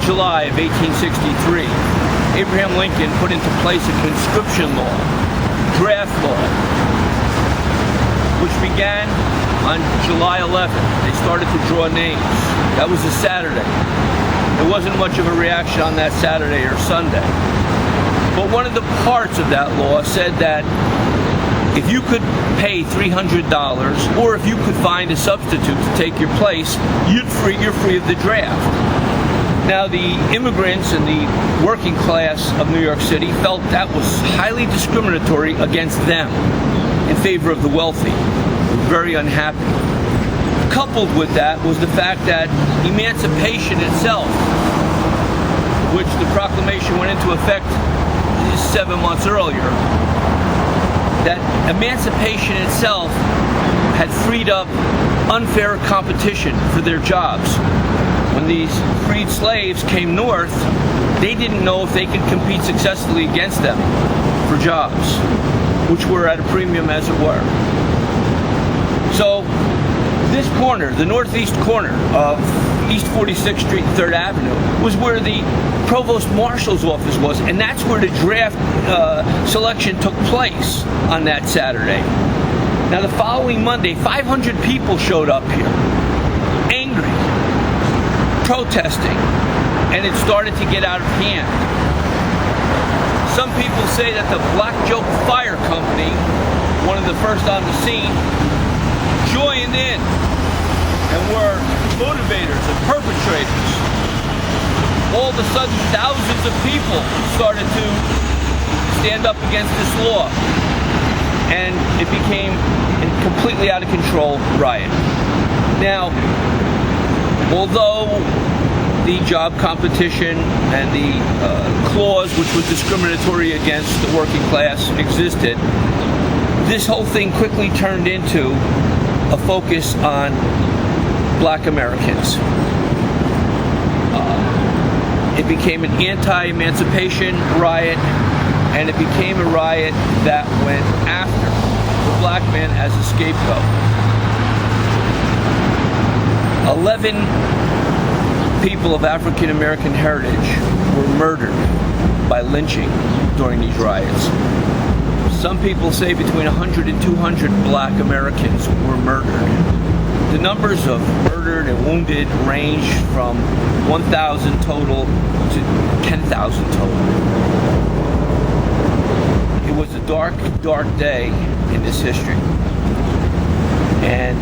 July of 1863, Abraham Lincoln put into place a conscription law, draft law, which began on July 11th. They started to draw names. That was a Saturday. There wasn't much of a reaction on that Saturday or Sunday. But one of the parts of that law said that if you could pay $300 or if you could find a substitute to take your place, you're free of the draft. Now, the immigrants and the working class of New York City felt that was highly discriminatory against them in favor of the wealthy. They were very unhappy. Coupled with that was the fact that emancipation itself, which the proclamation went into effect 7 months earlier, that emancipation itself had freed up unfair competition for their jobs. When these freed slaves came north, they didn't know if they could compete successfully against them for jobs, which were at a premium as it were. So this corner, the northeast corner of East 46th Street and 3rd Avenue, was where the Provost Marshal's office was, and that's where the draft selection took place on that Saturday. Now, the following Monday, 500 people showed up here, angry, protesting, and it started to get out of hand. Some people say that the Black Joke Fire Company, one of the first on the scene, joined in and were motivators and perpetrators. All of a sudden, thousands of people started to stand up against this law, and it became a completely out of control riot. Now, although the job competition and the clause which was discriminatory against the working class existed, this whole thing quickly turned into a focus on Black Americans. It became an anti-emancipation riot, and it became a riot that went after the black man as a scapegoat. 11 people of African American heritage were murdered by lynching during these riots. Some people say between 100 and 200 Black Americans were murdered. The numbers of murdered and wounded range from 1,000 total to 10,000 total. It was a dark, dark day in this history. And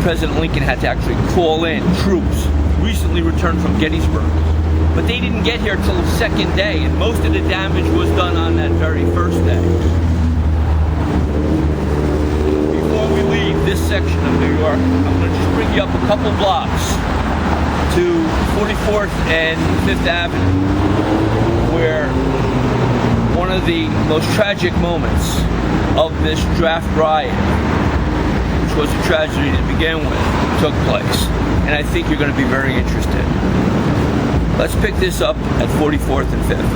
President Lincoln had to actually call in troops recently returned from Gettysburg. But they didn't get here till the second day, and most of the damage was done on that very first day. Before we leave this section of New York, I'm going to just bring you up a couple blocks to 44th and 5th Avenue, where one of the most tragic moments of this draft riot, which was a tragedy to begin with, took place. And I think you're going to be very interested. Let's pick this up at 44th and 5th.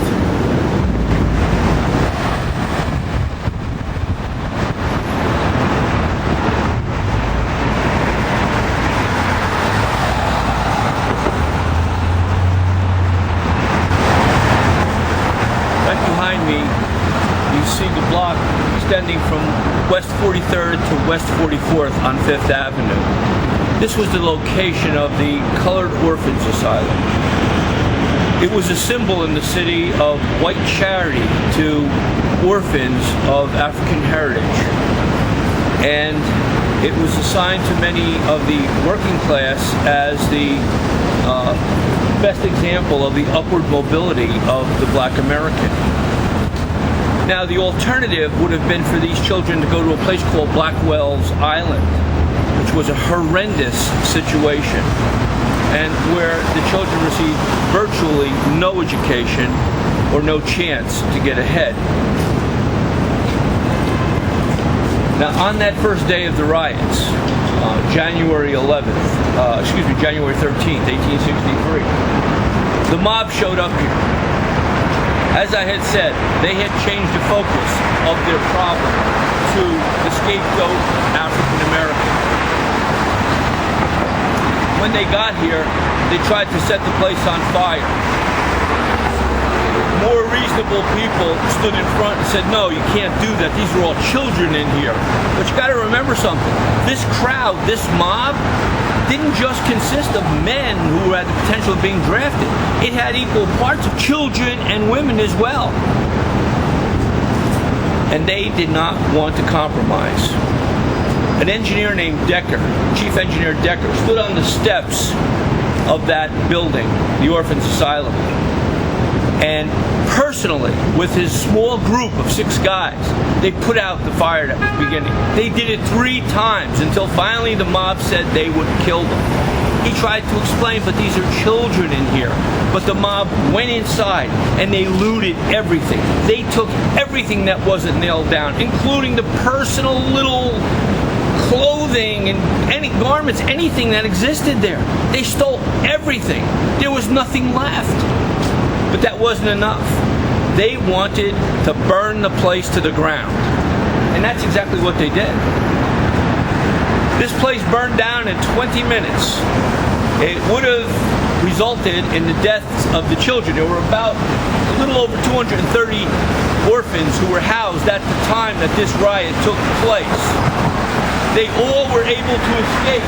Behind me, you see the block extending from West 43rd to West 44th on 5th Avenue. This was the location of the Colored Orphans Asylum. It was a symbol in the city of white charity to orphans of African heritage. And it was assigned to many of the working class as the best example of the upward mobility of the Black American. Now, the alternative would have been for these children to go to a place called Blackwell's Island, which was a horrendous situation, and where the children received virtually no education or no chance to get ahead. Now, on that first day of the riots, January 13th, 1863, the mob showed up here. As I had said, they had changed the focus of their problem to the scapegoat African American. When they got here, they tried to set the place on fire. More reasonable people stood in front and said, no, you can't do that. These are all children in here. But you got to remember something. This crowd, this mob, didn't just consist of men who had the potential of being drafted. It had equal parts of children and women as well. And they did not want to compromise. An engineer named Decker, Chief Engineer Decker, stood on the steps of that building, the Orphans Asylum, and personally, with his small group of 6 guys, they put out the fire that was beginning. They did it 3 times until finally the mob said they would kill them. He tried to explain, but these are children in here. But the mob went inside and they looted everything. They took everything that wasn't nailed down, including the personal little clothing and any garments, anything that existed there. They stole everything. There was nothing left. But that wasn't enough. They wanted to burn the place to the ground. And that's exactly what they did. This place burned down in 20 minutes. It would have resulted in the deaths of the children. There were about a little over 230 orphans who were housed at the time that this riot took place. They all were able to escape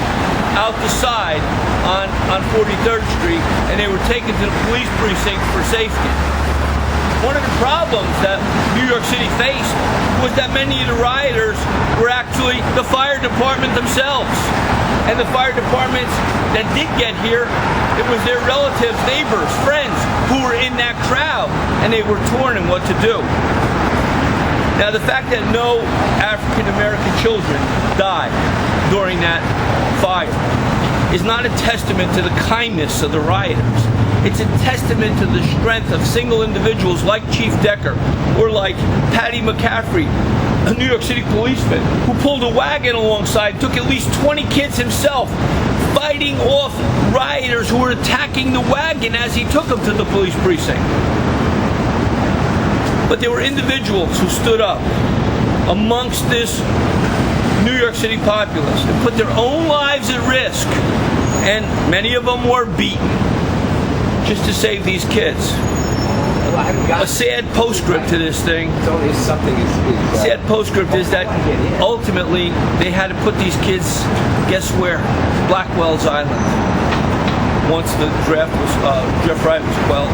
out the side on 43rd Street, and they were taken to the police precinct for safety. One of the problems that New York City faced was that many of the rioters were actually the fire department themselves. And the fire departments that did get here, it was their relatives, neighbors, friends who were in that crowd, and they were torn in what to do. Now, the fact that no African American children died during that fire is not a testament to the kindness of the rioters. It's a testament to the strength of single individuals like Chief Decker or like Patty McCaffrey, a New York City policeman who pulled a wagon alongside, took at least 20 kids himself, fighting off rioters who were attacking the wagon as he took them to the police precinct. But there were individuals who stood up amongst this New York City populace and put their own lives at risk, and many of them were beaten just to save these kids. A sad postscript to this thing. Sad postscript is that ultimately they had to put these kids, guess where? Blackwell's Island. Once the draft riot was quelled.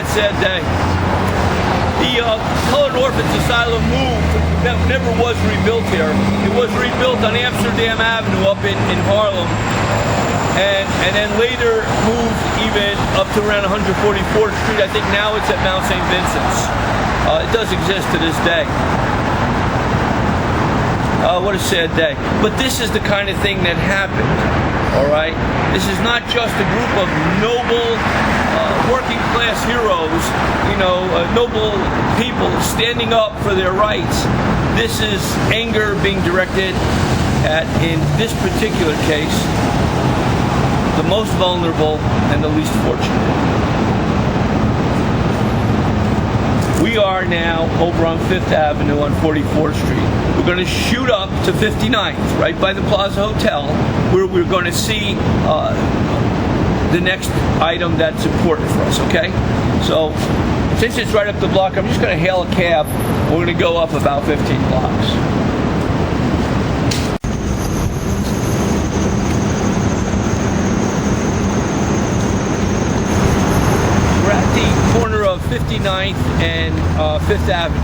Sad day. The Colored Orphans Asylum moved, that never was rebuilt here. It was rebuilt on Amsterdam Avenue up in Harlem, and then later moved even up to around 144th Street. I think now it's at Mount St. Vincent's. It does exist to this day. What a sad day. But this is the kind of thing that happened, all right? This is not just a group of noble working class heroes, noble people standing up for their rights. This is anger being directed at, in this particular case, the most vulnerable and the least fortunate. We are now over on 5th Avenue on 44th Street. We're going to shoot up to 59th, right by the Plaza Hotel, where we're going to see the next item that's important for us, okay? So, since it's right up the block, I'm just going to hail a cab. We're going to go up about 15 blocks. We're at the corner of 59th and 5th Avenue.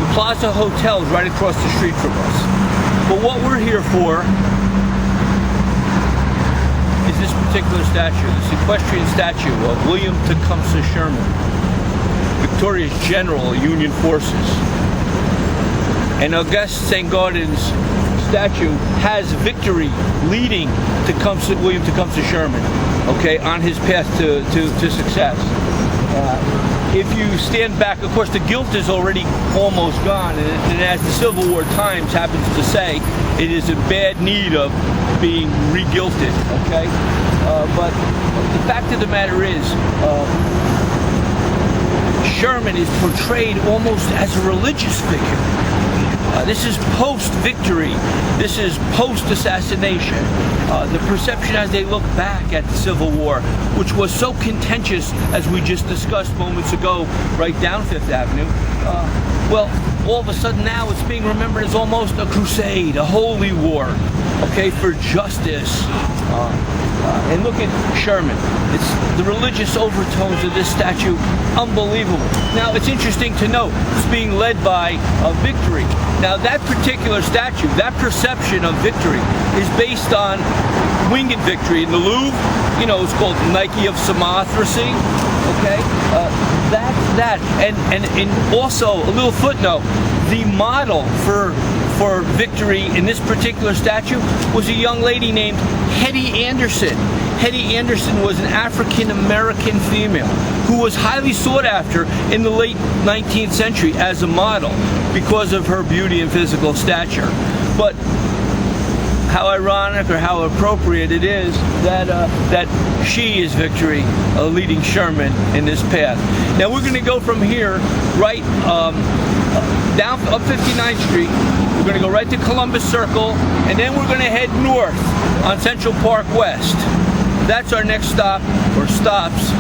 The Plaza Hotel is right across the street from us. But what we're here for is this particular statue, this equestrian statue of William Tecumseh Sherman, victorious general of Union forces. And Auguste St. Gaudens's statue has victory leading William Tecumseh Sherman, okay, on his path to success. If you stand back, of course, the gilt is already almost gone, and as the Civil War Times happens to say, it is in bad need of being re-gilted, okay? But the fact of the matter is, Sherman is portrayed almost as a religious figure. This is post-victory. This is post-assassination. The perception as they look back at the Civil War, which was so contentious, as we just discussed moments ago, right down Fifth Avenue. Well, all of a sudden now it's being remembered as almost a crusade, a holy war, okay, for justice. And look at Sherman. It's the religious overtones of this statue, unbelievable. Now, it's interesting to note, it's being led by victory. Now, that particular statue, that perception of victory is based on winged victory. In the Louvre, you know, it's called Nike of Samothracy, okay? That's that. And also, a little footnote, the model for victory in this particular statue was a young lady named Hetty Anderson. Hetty Anderson was an African-American female who was highly sought after in the late 19th century as a model because of her beauty and physical stature. But how ironic or how appropriate it is that she is victory, leading Sherman in this path. Now we're going to go from here right down up 59th Street. We're going to go right to Columbus Circle, and then we're going to head north on Central Park West. That's our next stop, or stops,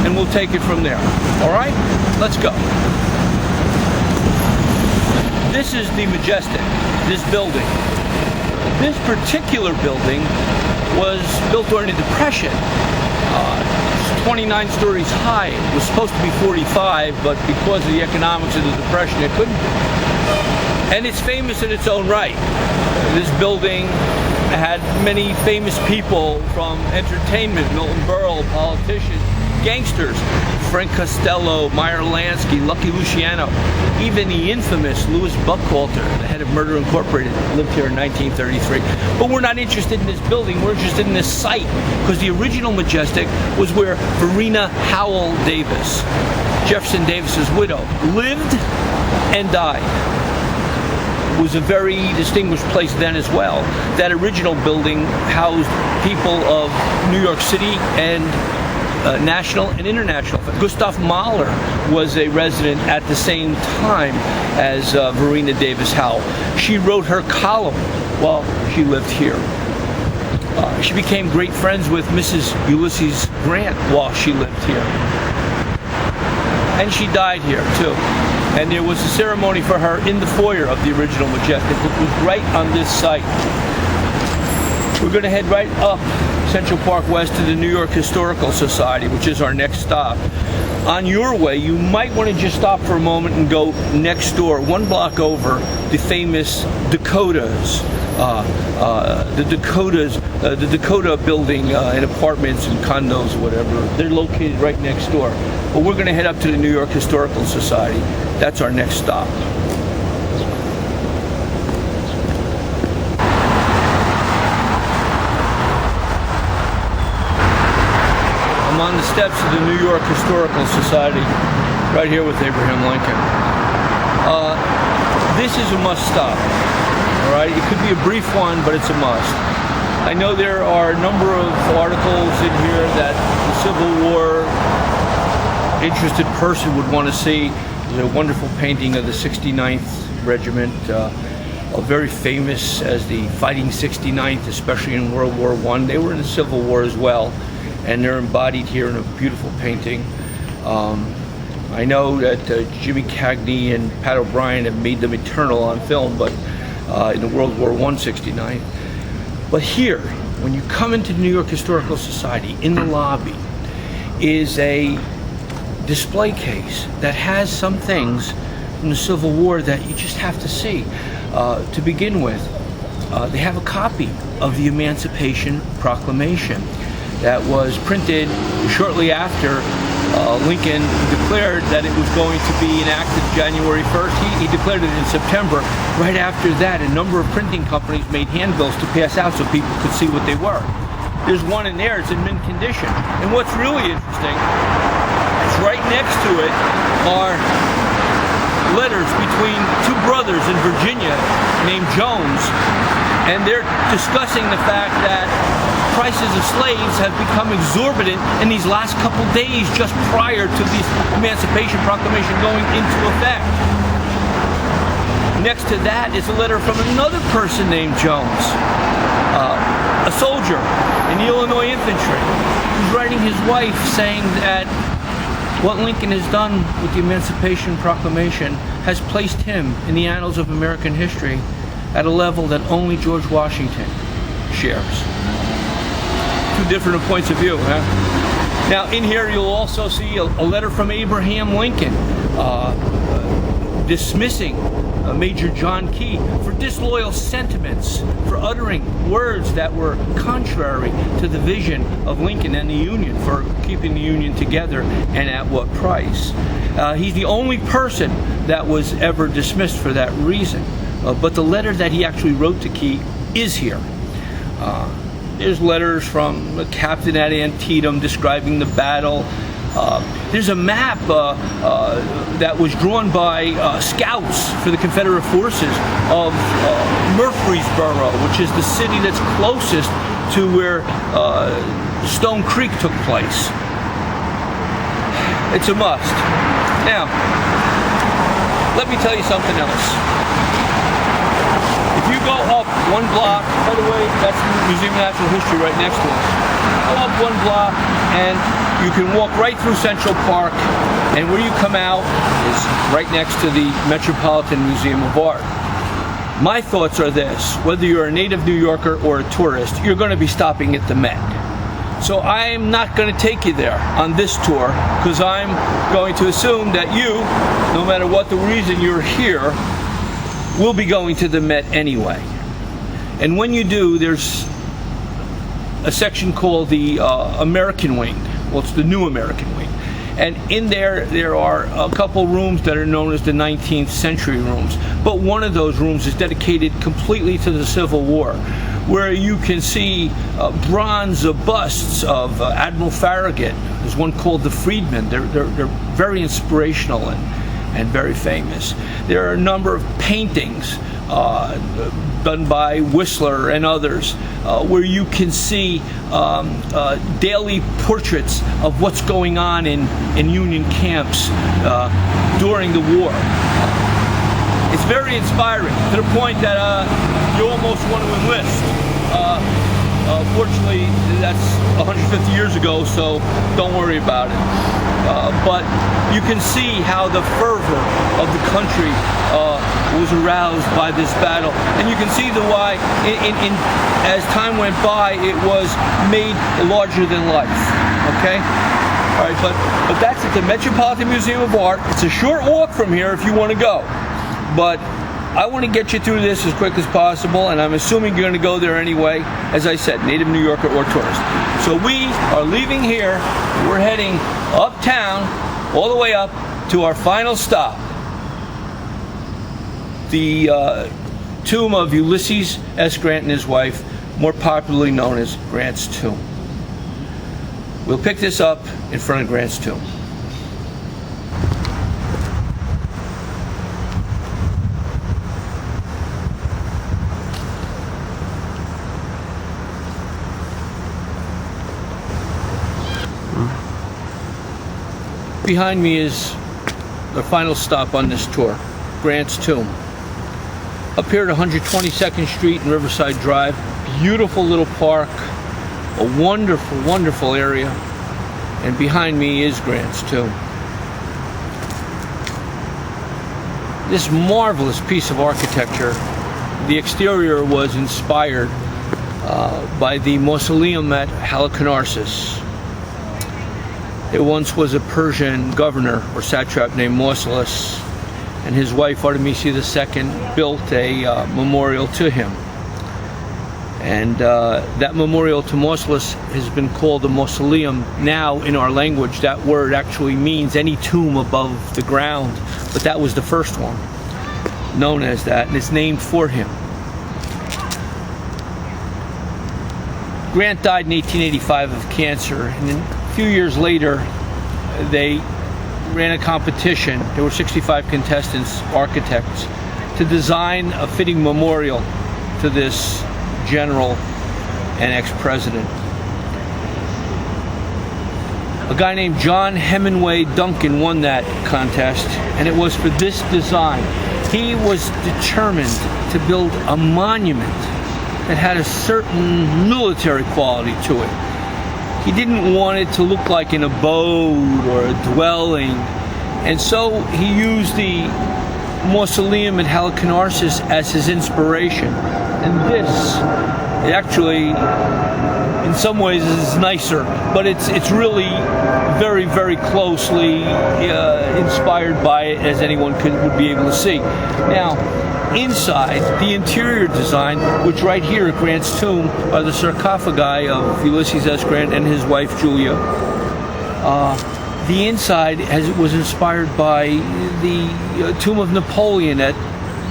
and we'll take it from there. All right? Let's go. This is the Majestic, this building. This particular building was built during the Depression. It's 29 stories high. It was supposed to be 45, but because of the economics of the Depression, it couldn't be. And it's famous in its own right. This building had many famous people from entertainment, Milton Berle, politicians, gangsters, Frank Costello, Meyer Lansky, Lucky Luciano, even the infamous Louis Buchalter, the head of Murder Incorporated, lived here in 1933. But we're not interested in this building, we're interested in this site, because the original Majestic was where Verena Howell Davis, Jefferson Davis's widow, lived and died. It was a very distinguished place then as well. That original building housed people of New York City and national and international. Gustav Mahler was a resident at the same time as Verena Davis Howell. She wrote her column while she lived here. She became great friends with Mrs. Ulysses Grant while she lived here. And she died here too. And there was a ceremony for her in the foyer of the original Majestic, which was right on this site. We're going to head right up Central Park West to the New York Historical Society, which is our next stop. On your way, you might want to just stop for a moment and go next door, one block over, the famous Dakotas. The Dakota building in apartments and condos, whatever. They're located right next door. But we're going to head up to the New York Historical Society. That's our next stop. I'm on the steps of the New York Historical Society, right here with Abraham Lincoln. This is a must stop. All right, it could be a brief one, but it's a must. I know there are a number of articles in here that the Civil War interested person would want to see. There's a wonderful painting of the 69th Regiment, very famous as the Fighting 69th, especially in World War I. They were in the Civil War as well, and they're embodied here in a beautiful painting. I know that Jimmy Cagney and Pat O'Brien have made them eternal on film, but in the World War I 69th. But here, when you come into the New York Historical Society, in the lobby, is a display case that has some things from the Civil War that you just have to see. To begin with, they have a copy of the Emancipation Proclamation that was printed shortly after Lincoln declared that it was going to be enacted January 1st. He declared it in September. Right after that, a number of printing companies made handbills to pass out so people could see what they were. There's one in there, it's in mint condition. And what's really interesting, it's right next to it are letters between two brothers in Virginia named Jones, and they're discussing the fact that prices of slaves have become exorbitant in these last couple days just prior to the Emancipation Proclamation going into effect. Next to that is a letter from another person named Jones, a soldier in the Illinois Infantry, who's writing his wife saying that what Lincoln has done with the Emancipation Proclamation has placed him in the annals of American history at a level that only George Washington shares. Two different points of view, huh? Now, in here you'll also see a letter from Abraham Lincoln dismissing Major John Key for disloyal sentiments, for uttering words that were contrary to the vision of Lincoln and the Union, for keeping the Union together, and at what price. He's the only person that was ever dismissed for that reason. But the letter that he actually wrote to Key is here. There's letters from a captain at Antietam describing the battle. There's a map that was drawn by scouts for the Confederate forces of Murfreesboro, which is the city that's closest to where Stone Creek took place. It's a must. Now, let me tell you something else. If you go up one block, by the way, that's the Museum of Natural History right next to us. Go up one block and you can walk right through Central Park, and where you come out is right next to the Metropolitan Museum of Art. My thoughts are this: whether you're a native New Yorker or a tourist, you're going to be stopping at the Met. So I'm not going to take you there on this tour, because I'm going to assume that you, no matter what the reason you're here, will be going to the Met anyway. And when you do, there's a section called the American Wing. Well, it's the New American Wing. And in there are a couple rooms that are known as the 19th century rooms. But one of those rooms is dedicated completely to the Civil War, where you can see bronze busts of Admiral Farragut. There's one called the Freedmen. They're very inspirational and very famous. There are a number of paintings done by Whistler and others, where you can see daily portraits of what's going on in Union camps during the war. It's very inspiring, to the point that you almost want to enlist. Fortunately, that's 150 years ago, so don't worry about it. But you can see how the fervor of the country was aroused by this battle, and you can see why, as time went by, it was made larger than life. Okay, all right, but that's at the Metropolitan Museum of Art. It's a short walk from here if you want to go, but I want to get you through this as quick as possible, and I'm assuming you're going to go there anyway. As I said, native New Yorker or tourist. So we are leaving here. We're heading uptown, all the way up to our final stop, the tomb of Ulysses S. Grant and his wife, more popularly known as Grant's Tomb. We'll pick this up in front of Grant's tomb. Behind me is the final stop on this tour, Grant's Tomb. Up here at 122nd Street and Riverside Drive, beautiful little park, a wonderful, wonderful area, and behind me is Grant's Tomb. This marvelous piece of architecture, the exterior was inspired by the mausoleum at Halicarnassus. It once was a Persian governor or satrap named Mausolus, and his wife Artemisia II built a memorial to him. And that memorial to Mausolus has been called a mausoleum. Now, in our language, that word actually means any tomb above the ground, but that was the first one, known as that, and it's named for him. Grant died in 1885 of cancer, and a few years later, they ran a competition. There were 65 contestants, architects, to design a fitting memorial to this general and ex-president. A guy named John Hemingway Duncan won that contest, and it was for this design. He was determined to build a monument that had a certain military quality to it. He didn't want it to look like an abode or a dwelling, and so he used the mausoleum at Halicarnassus as his inspiration. And this, actually, in some ways, is nicer, but it's really very, very closely inspired by it, as anyone would be able to see. Now, inside, the interior design, which right here at Grant's tomb are the sarcophagi of Ulysses S. Grant and his wife Julia. The inside was inspired by the tomb of Napoleon at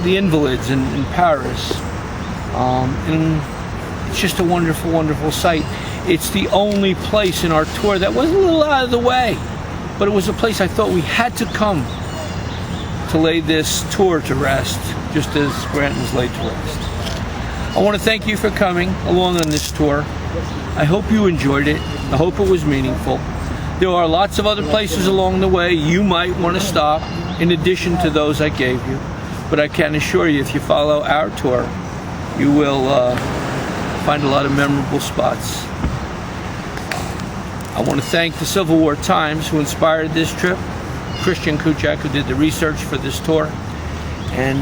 the Invalids in Paris. And it's just a wonderful, wonderful sight. It's the only place in our tour that was a little out of the way, but it was a place I thought we had to come to lay this tour to rest, just as Grant was laid to rest. I want to thank you for coming along on this tour. I hope you enjoyed it. I hope it was meaningful. There are lots of other places along the way you might want to stop in addition to those I gave you, but I can assure you, if you follow our tour, you will find a lot of memorable spots. I want to thank the Civil War Times, who inspired this trip, Christian Kuchak, who did the research for this tour, and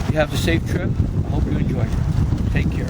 you have a safe trip. I hope you enjoy it. Take care.